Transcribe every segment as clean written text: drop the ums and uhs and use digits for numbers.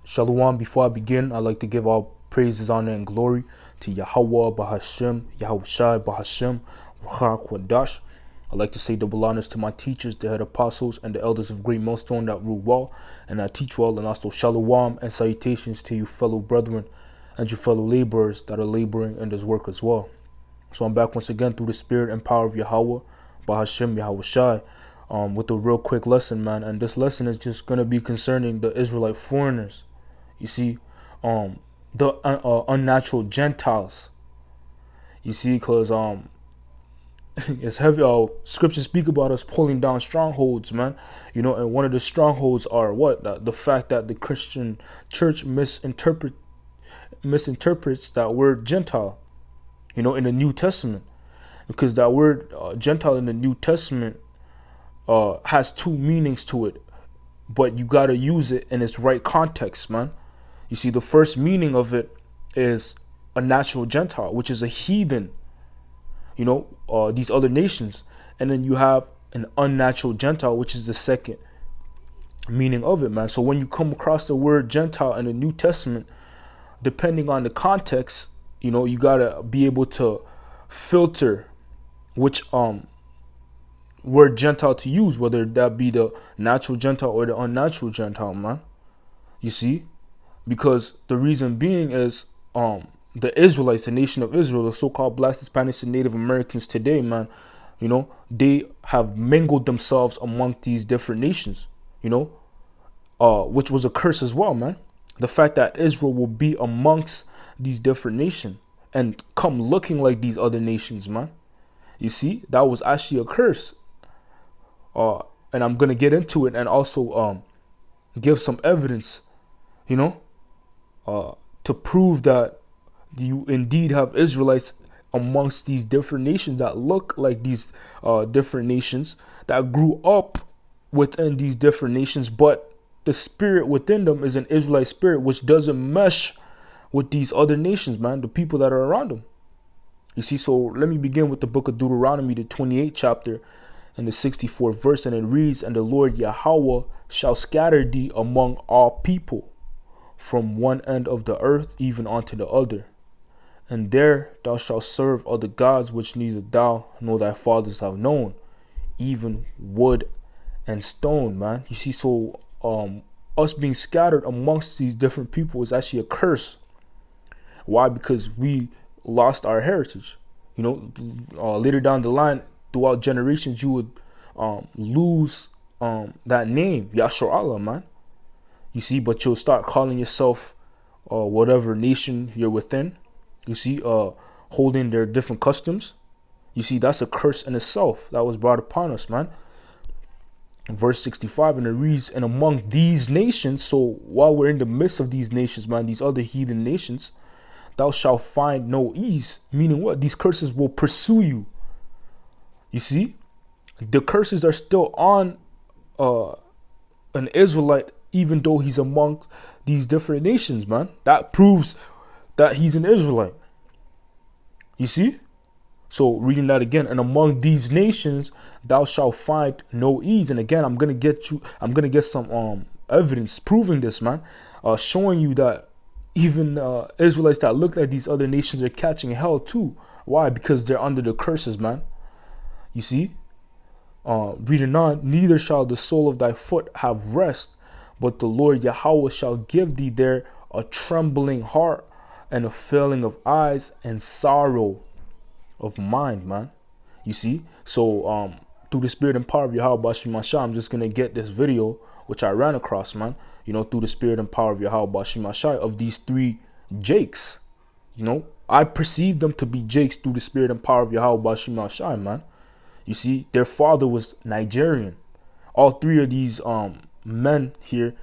Shalom. Before I begin, I'd like to give all praises, honor, and glory to Yahweh Bahashem, Yahushai Bahashem, Ruach Kwadash. I'd like to say double honors to my teachers, the head apostles, and the elders of Great Millstone that rule well and that teach well, and also shalom and salutations to you fellow brethren and your fellow laborers that are laboring in this work as well. So I'm back once again through the spirit and power of Yahweh Bahashem, Yahushai, with a real quick lesson, man. And this lesson is just going to be concerning the Israelite foreigners. You see, the unnatural Gentiles. You see, because it's heavy. Scriptures speak about us pulling down strongholds, man. You know, and one of the strongholds are what? The fact that the Christian church misinterprets that word Gentile. You know, in the New Testament, because that word Gentile in the New Testament has two meanings to it, but you gotta use it in its right context, man. You see, the first meaning of it is a natural Gentile, which is a heathen, you know, these other nations. And then you have an unnatural Gentile, which is the second meaning of it, man. So when you come across the word Gentile in the New Testament, depending on the context, you know, you gotta be able to filter which word Gentile to use, whether that be the natural Gentile or the unnatural Gentile, man. You see? Because the reason being is the Israelites, the nation of Israel, the so-called Blacks, Hispanics, and Native Americans today, man, you know, they have mingled themselves among these different nations, you know, which was a curse as well, man. The fact that Israel will be amongst these different nations and come looking like these other nations, man. You see, that was actually a curse. And I'm going to get into it and also give some evidence, you know, to prove that you indeed have Israelites amongst these different nations that look like these different nations, that grew up within these different nations, but the spirit within them is an Israelite spirit which doesn't mesh with these other nations, man, the people that are around them. You see, so let me begin with the book of Deuteronomy, the 28th chapter and the 64th verse, and it reads, "And the Lord Yahweh shall scatter thee among all people, from one end of the earth even unto the other. And there thou shalt serve other gods which neither thou nor thy fathers have known, even wood and stone," man. You see, so us being scattered amongst these different people is actually a curse. Why? Because we lost our heritage. You know, later down the line, throughout generations, you would lose that name, Yashar Allah, man. You see, but you'll start calling yourself whatever nation you're within. You see, holding their different customs. You see, that's a curse in itself that was brought upon us, man. Verse 65, and it reads, "And among these nations," so while we're in the midst of these nations, man, these other heathen nations, "thou shalt find no ease," meaning what? These curses will pursue you. You see, the curses are still on an Israelite, even though he's among these different nations, man. That proves that he's an Israelite. You see? So reading that again, "And among these nations thou shalt find no ease." And again, I'm gonna get some evidence proving this, man, showing you that even Israelites that look like these other nations are catching hell too. Why? Because they're under the curses, man. You see? Reading on, "Neither shall the sole of thy foot have rest, but the Lord Yahweh shall give thee there a trembling heart and a failing of eyes and sorrow of mind," man. You see? So through the spirit and power of Yahweh Bashim Masha, I'm just gonna get this video which I ran across, man. You know, through the spirit and power of Yahweh Bashim Masha, of these three Jakes. You know, I perceive them to be Jakes through the spirit and power of Yahweh Bashim Masha, man. You see, their father was Nigerian. All three of these men here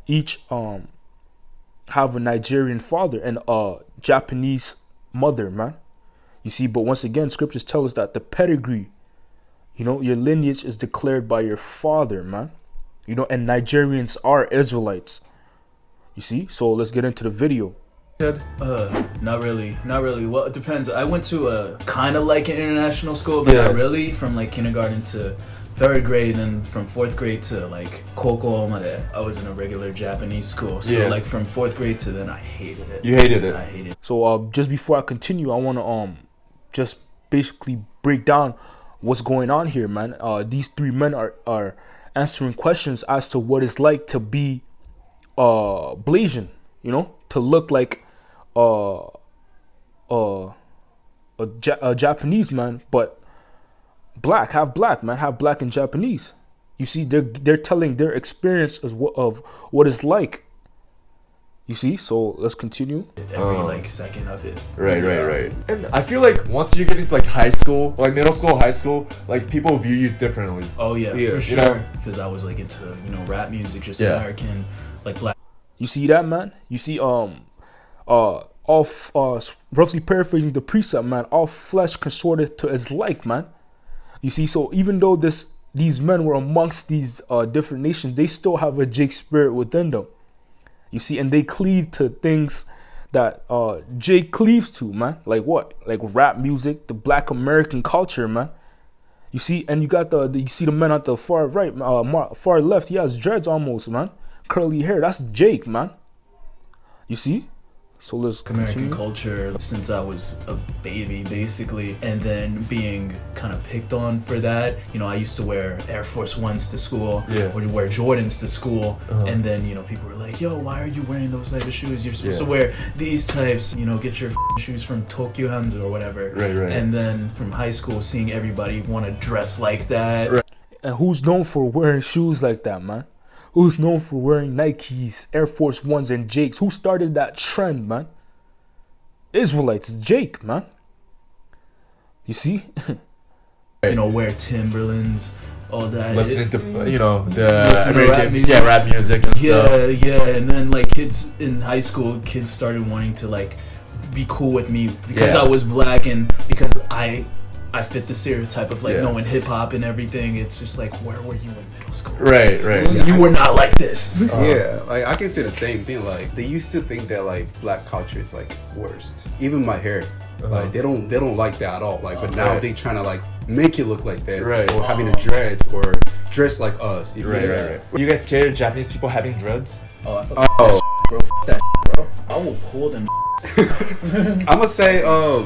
each have a Nigerian father and a Japanese mother, man. You see, but once again, scriptures tell us that the pedigree, you know, your lineage is declared by your father, man. You know, and Nigerians are Israelites. You see, so let's get into the video. Not really. Well, it depends. I went to kind of like an international school, but not really, from like kindergarten to third grade, and from fourth grade to like Koko Omade, I was in a regular Japanese school. So like from fourth grade to then, I hated it. You hated it. I hated it. So just before I continue, I want to just basically break down what's going on here, man. These three men are answering questions as to what it's like to be Blasian, you know, to look like a Japanese man, but black, half black, man, half black and Japanese. You see, they're telling their experience of what it's like. You see, so let's continue. Every like second of it. Right. And I feel like once you get into like high school, like middle school, high school, like people view you differently. Oh yeah, for sure. You know? Because I was like into rap music, just American, like black. You see that, man? You see, roughly paraphrasing the precept, man, all flesh consorted to its like, man. You see, so even though these men were amongst these different nations, they still have a Jake spirit within them. You see, and they cleave to things that Jake cleaves to, man. Like what? Like rap music, the Black American culture, man. You see, and you got you see the man at the far right, far left. He has dreads almost, man. Curly hair. That's Jake, man. You see? So let's American continue. culture since I was a baby, basically, and then being kind of picked on for that. I used to wear Air Force Ones to school, or wear Jordans to school, and then people were like, "Yo, why are you wearing those type of shoes? You're supposed to wear these types. Get your shoes from Tokyo Hanzo or whatever." Right. And then from high school, seeing everybody want to dress like that. Right. And who's known for wearing shoes like that, man? Who's known for wearing Nikes, Air Force Ones, and Jakes? Who started that trend, man? Israelites, Jake, man. You see? Wear Timberlands, all that. Listening to the Listen to American rap music. rap music and stuff. Yeah, and then like kids in high school, kids started wanting to like be cool with me because I was black and because I fit the stereotype of like knowing hip hop and everything. It's just like, where were you in middle school? Right. You were not like this. Yeah, like I can say the same thing. Like they used to think that like black culture is like worst. Even my hair, like they don't like that at all. Like, but now they trying to like make it look like that, Right. Or having the dreads or dress like us. Right. You guys scared of Japanese people having dreads? Oh, I fuck that shit, bro. Fuck that shit, bro. I will pull them. I'ma say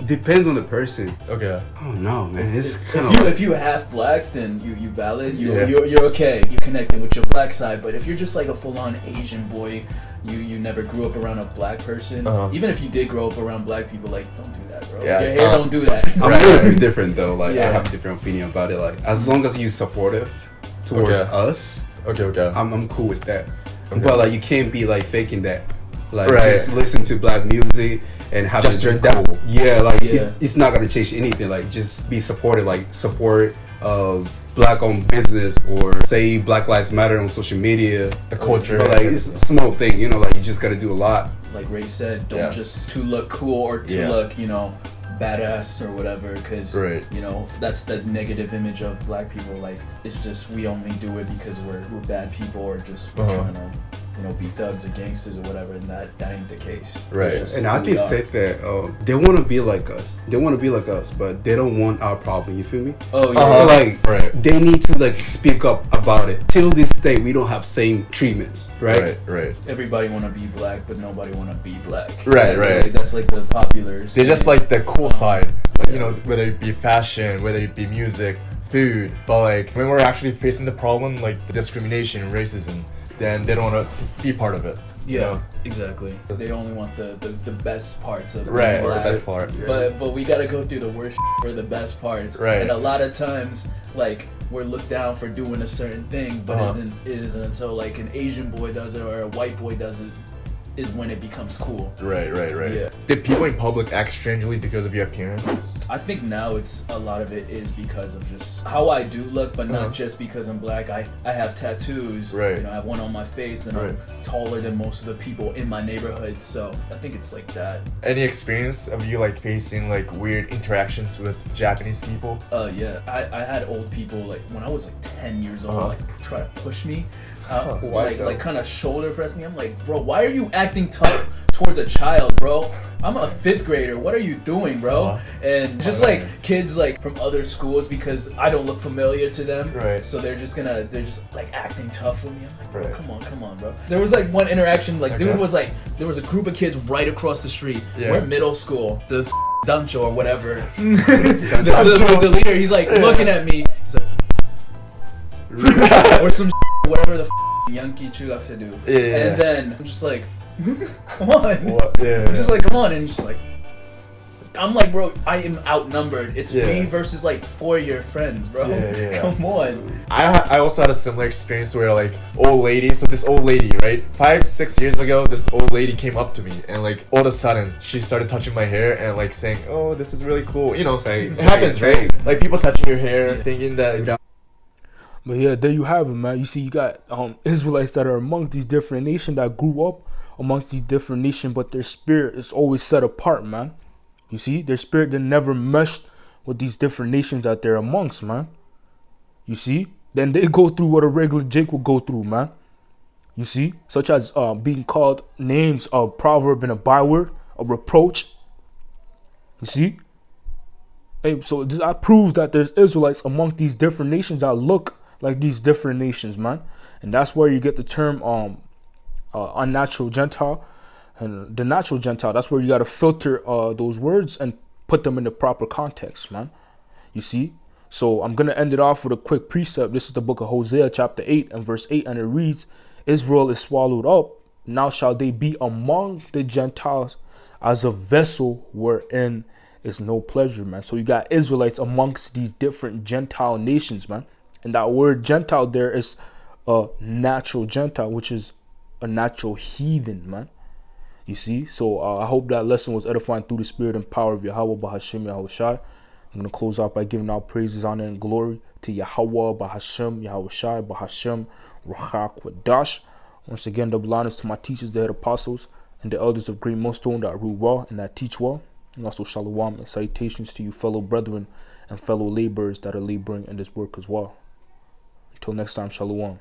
depends on the person. Okay. Oh no, man, it's kind of If you half black, then you valid. Yeah. You're okay. You connected with your black side. But if you're just like a full on Asian boy, you never grew up around a black person. Even if you did grow up around black people, like don't do that, bro. Yeah, Your it's hair not- don't do that. I'm a little bit different though. Like I have a different opinion about it. Like as long as you supportive towards us, Okay. I'm cool with that. Okay. But like you can't be like faking that. Like Right. just listen to black music and have Just a be that. cool. Yeah, like Yeah. it's not gonna change anything. Like just be supportive. Like support black-owned business or say Black Lives Matter on social media. The culture. But like it's a small thing, like you just gotta do a lot. Like Ray said, don't Yeah. just to look cool or to look, badass or whatever, because Right. that's the negative image of black people. Like it's just we only do it because we're bad people or just we're trying to be thugs or gangsters or whatever, and that ain't the case. Right. It's just And I who can we are. say that they want to be like us. They want to be like us, but they don't want our problem. You feel me? Oh yeah. So like Right. they need to like speak up about it. Till this day, we don't have same treatments, right? Right. Everybody want to be black, but nobody want to be black. Right, That's right. Like, that's like the popular. They just saying. like the cool side, like, whether it be fashion, whether it be music, food. But like when we're actually facing the problem, like the discrimination, racism, then they don't want to be part of it. you Yeah, know? exactly. They only want the best parts of Right, being or the black. best part. But we gotta go through the worst for the best parts. Right. And a lot of times, like, we're looked down for doing a certain thing, but it isn't until like an Asian boy does it or a white boy does it is when it becomes cool. Right. Yeah. Did people in public act strangely because of your appearance? I think now a lot of it is because of just how I do look, but not just because I'm black. I have tattoos. Right. I have one on my face, and I'm taller than most of the people in my neighborhood. So I think it's like that. Any experience of you like facing like weird interactions with Japanese people? Yeah. I had old people like when I was like 10 years old, like try to push me. Why though? Like kind of shoulder press me. I'm like, bro, why are you acting tough towards a child, bro. I'm a 5th grader. What are you doing, bro? And just like kids like from other schools, because I don't look familiar to them. Right. So they're just like acting tough with me. I'm like, bro, come on, bro. There was like one interaction, like dude was like, there was a group of kids right across the street. Yeah. We're in middle school. The Dancho or whatever. the leader, he's like looking at me. He's like, or some whatever the Yankee Chugakse do. Yeah. And then I'm just like, come on. What? Yeah. I'm just like, come on. And he's just like, I'm like, bro, I am outnumbered. It's me versus like 4 of your friends, bro. Yeah. Come on. I also had a similar experience where like old lady. So this old lady, right? 5-6 years ago, this old lady came up to me and like all of a sudden she started touching my hair and like saying, "Oh, this is really cool." You know, it happens, right? Like people touching your hair, thinking that it's. But yeah, there you have it, man. You see, you got Israelites that are amongst these different nations that grew up amongst these different nations, but their spirit is always set apart, man. You see, their spirit then never meshed with these different nations that they're amongst, man. You see, then they go through what a regular Jake would go through, man. You see, such as being called names, a proverb and a byword, a reproach. You see, hey, so that proves that there's Israelites amongst these different nations that look like these different nations, man. And that's where you get the term unnatural Gentile. And the natural Gentile, that's where you got to filter those words and put them in the proper context, man. You see? So I'm going to end it off with a quick precept. This is the book of Hosea, chapter 8 and verse 8. And it reads, Israel is swallowed up. Now shall they be among the Gentiles as a vessel wherein is no pleasure, man. So you got Israelites amongst these different Gentile nations, man. And that word Gentile there is a natural Gentile, which is a natural heathen, man. You see, so I hope that lesson was edifying through the spirit and power of Yahweh Bahashem Yahushai. I'm going to close out by giving out praises, honor, and glory to Yahweh Bahashem Yahushai Bahashem Ruach Kwadash. Once again, double honors to my teachers, the head apostles, and the elders of Great Millstone that rule well and that teach well. And also shalom and salutations to you fellow brethren and fellow laborers that are laboring in this work as well. Until next time, shalom.